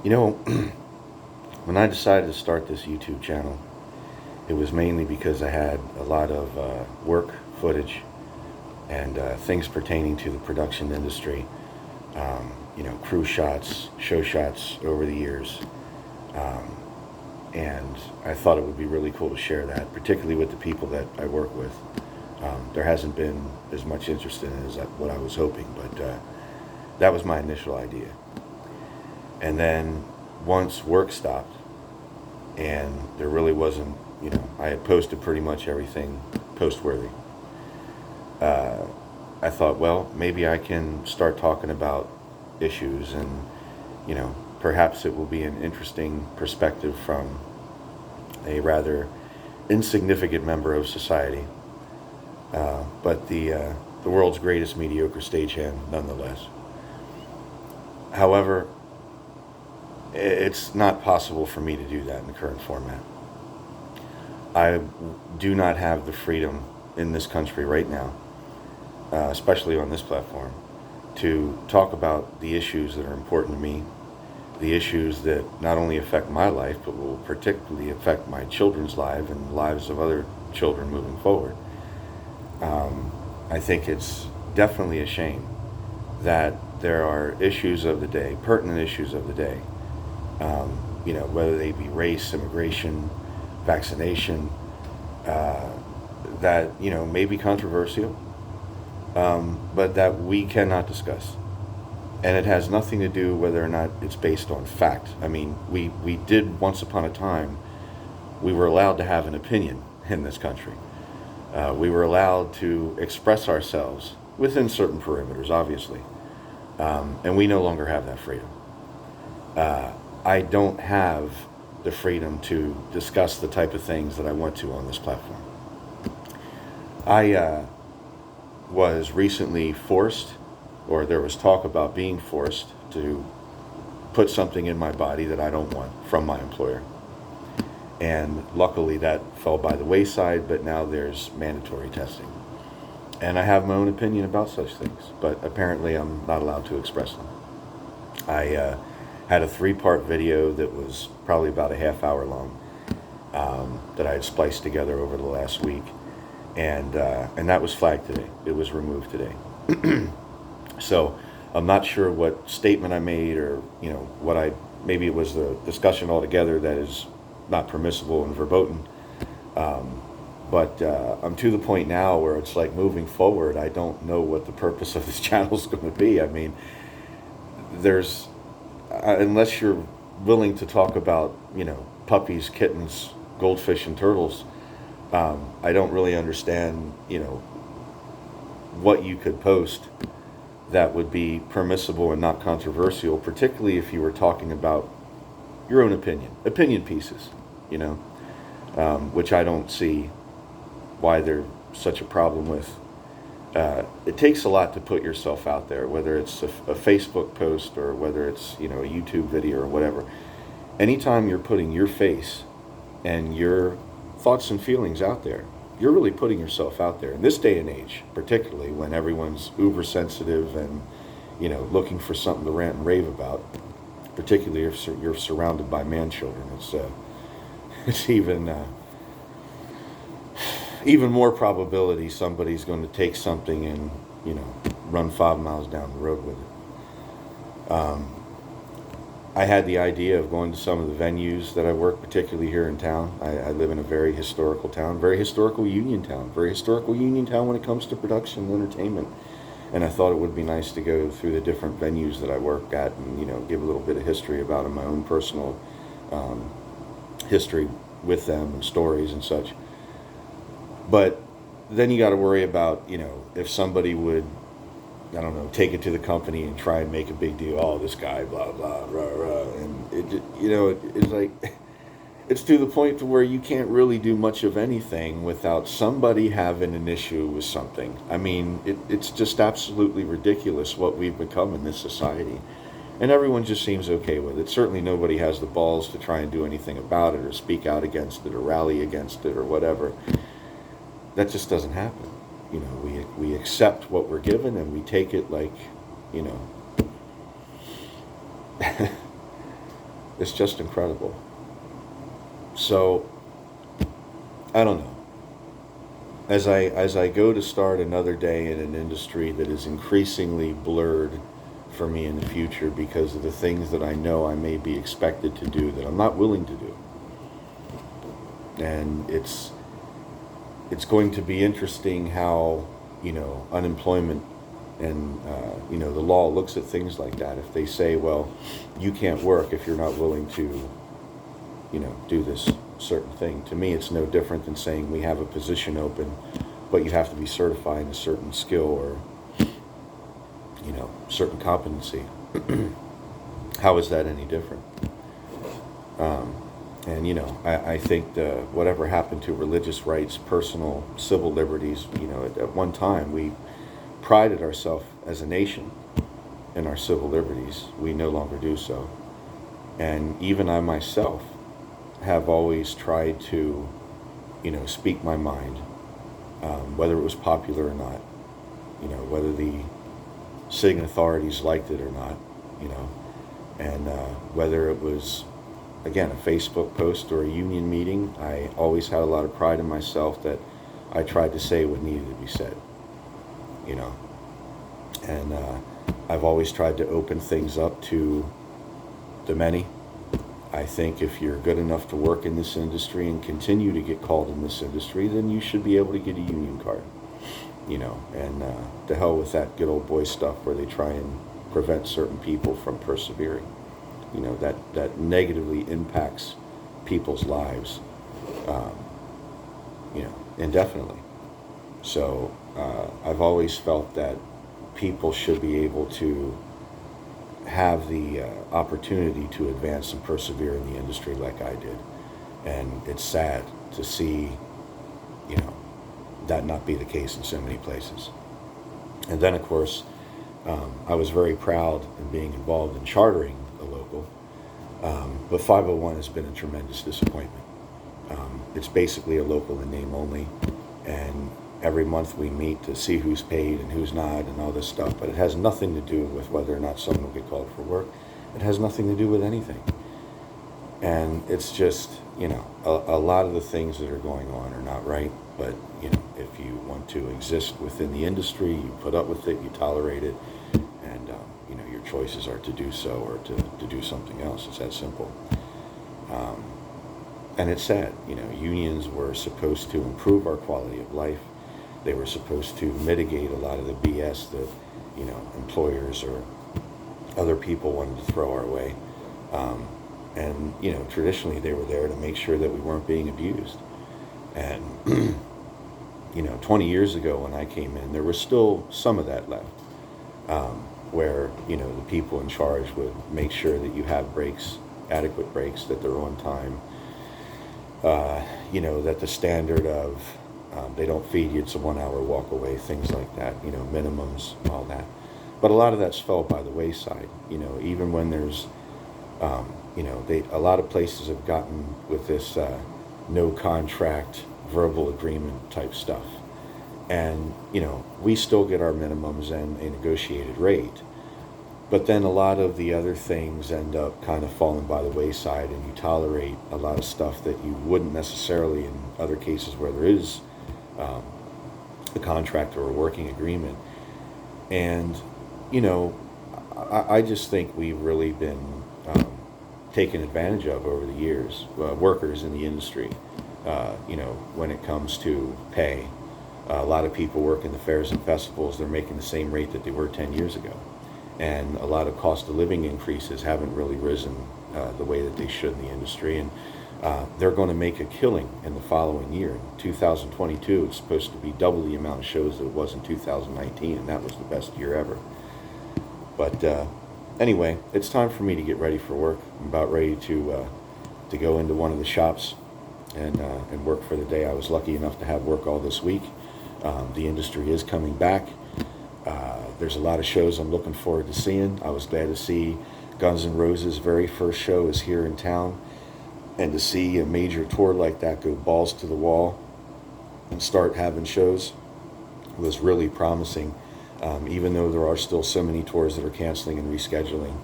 You know, when I decided to start this YouTube channel, it was mainly because I had a lot of work footage and things pertaining to the production industry. Crew shots, show shots over the years. Um, and I thought it would be really cool to share that, particularly with the people that I work with. There hasn't been as much interest in it as what I was hoping, but that was my initial idea. And then once work stopped, and there really wasn't, I had posted pretty much everything post-worthy. Uh, I thought, well, maybe I can start talking about issues, and perhaps it will be an interesting perspective from a rather insignificant member of society, but the world's greatest mediocre stagehand nonetheless. However, it's not possible for me to do that in the current format. I do not have the freedom in this country right now, especially on this platform, to talk about the issues that are important to me, the issues that not only affect my life, but will particularly affect my children's lives and the lives of other children moving forward. I think it's definitely a shame that there are issues of the day, pertinent issues of the day, whether they be race, immigration, vaccination, uh, that, may be controversial, but that we cannot discuss. And it has nothing to do whether or not it's based on fact. I mean, we did once upon a time, we were allowed to have an opinion in this country. We were allowed to express ourselves within certain perimeters, obviously. And we no longer have that freedom. I don't have the freedom to discuss the type of things that I want to on this platform. I was recently forced, or there was talk about being forced to put something in my body that I don't want from my employer. And luckily that fell by the wayside, but now there's mandatory testing. And I have my own opinion about such things, but apparently I'm not allowed to express them. I had a 3-part video that was probably about a half hour long, that I had spliced together over the last week. And that was flagged today. It was removed today. So I'm not sure what statement I made, or maybe it was the discussion altogether that is not permissible and verboten. But I'm to the point now where it's like, moving forward, I don't know what the purpose of this channel is going to be. I mean, there's unless you're willing to talk about puppies, kittens, goldfish, and turtles, I don't really understand what you could post that would be permissible and not controversial, particularly if you were talking about your own opinion pieces, which I don't see why they're such a problem with. It takes a lot to put yourself out there, whether it's a Facebook post or whether it's a YouTube video or whatever. Anytime you're putting your face and your thoughts and feelings out there, you're really putting yourself out there in this day and age, particularly when everyone's uber sensitive and looking for something to rant and rave about. Particularly if you're surrounded by man children, it's even more probability somebody's going to take something and run 5 miles down the road with it. I had the idea of going to some of the venues that I work, particularly here in town. I live in a very historical town, very historical union town when it comes to production and entertainment. And I thought it would be nice to go through the different venues that I work at and, give a little bit of history about my own personal history with them and stories and such. But then you got to worry about, if somebody would, I don't know, take it to the company and try and make a big deal. Oh, this guy, blah, blah, rah, rah. And it's like, it's to the point to where you can't really do much of anything without somebody having an issue with something. I mean, it's just absolutely ridiculous what we've become in this society. And everyone just seems okay with it. Certainly nobody has the balls to try and do anything about it or speak out against it or rally against it or whatever. That just doesn't happen. We accept what we're given and we take it like, It's just incredible. So, I don't know. As I go to start another day in an industry that is increasingly blurred for me in the future because of the things that I know I may be expected to do that I'm not willing to do. And it's going to be interesting how, unemployment and, the law looks at things like that. If they say, well, you can't work if you're not willing to, do this certain thing. To me, it's no different than saying we have a position open, but you have to be certified in a certain skill or, certain competency. How is that any different? And, I think whatever happened to religious rights, personal civil liberties, at one time we prided ourselves as a nation in our civil liberties. We no longer do so. And even I myself have always tried to, speak my mind, whether it was popular or not, whether the sitting authorities liked it or not, and whether it was, again, a Facebook post or a union meeting, I always had a lot of pride in myself that I tried to say what needed to be said, and I've always tried to open things up to the many. I think if you're good enough to work in this industry and continue to get called in this industry, then you should be able to get a union card, and to hell with that good old boy stuff where they try and prevent certain people from persevering. That negatively impacts people's lives, indefinitely. So I've always felt that people should be able to have the opportunity to advance and persevere in the industry like I did. And it's sad to see, that not be the case in so many places. And then, of course, I was very proud in being involved in chartering a local, but 501 has been a tremendous disappointment. It's basically a local in name only, and every month we meet to see who's paid and who's not and all this stuff, but it has nothing to do with whether or not someone will get called for work. It has nothing to do with anything. And it's just, a lot of the things that are going on are not right, but, if you want to exist within the industry, you put up with it, you tolerate it, and, your choices are to do so or to do something else. It's that simple. And it's sad, unions were supposed to improve our quality of life. They were supposed to mitigate a lot of the BS that, employers or other people wanted to throw our way. And, traditionally they were there to make sure that we weren't being abused. And, 20 years ago when I came in, there was still some of that left, where, the people in charge would make sure that you have breaks, adequate breaks, that they're on time, that the standard of they don't feed you, it's a 1 hour walk away, things like that, minimums, all that. But a lot of that's fell by the wayside, even when there's, a lot of places have gotten with this no contract, verbal agreement type stuff. And, we still get our minimums and a negotiated rate. But then a lot of the other things end up kind of falling by the wayside, and you tolerate a lot of stuff that you wouldn't necessarily in other cases where there is a contract or a working agreement. And, I just think we've really been taken advantage of over the years, workers in the industry, when it comes to pay. A lot of people work in the fairs and festivals, they're making the same rate that they were 10 years ago. And a lot of cost of living increases haven't really risen the way that they should in the industry. And they're going to make a killing in the following year. In 2022, it's supposed to be double the amount of shows that it was in 2019, and that was the best year ever. But anyway, it's time for me to get ready for work. I'm about ready to go into one of the shops and work for the day. I was lucky enough to have work all this week. The industry is coming back. There's a lot of shows I'm looking forward to seeing. I was glad to see Guns N' Roses' very first show is here in town. And to see a major tour like that go balls to the wall and start having shows was really promising. Even though there are still so many tours that are canceling and rescheduling,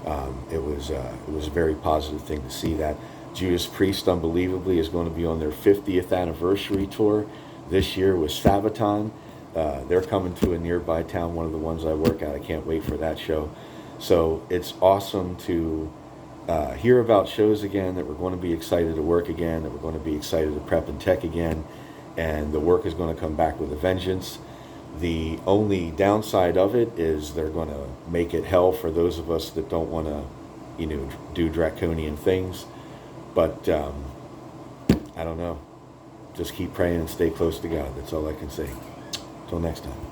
It was a very positive thing to see that. Judas Priest, unbelievably, is going to be on their 50th anniversary tour this year with Sabaton. They're coming to a nearby town, one of the ones I work at. I can't wait for that show. So it's awesome to hear about shows again, that we're going to be excited to work again, that we're going to be excited to prep and tech again, and the work is going to come back with a vengeance. The only downside of it is they're going to make it hell for those of us that don't want to, do draconian things. But I don't know. Just keep praying and stay close to God. That's all I can say. Until next time.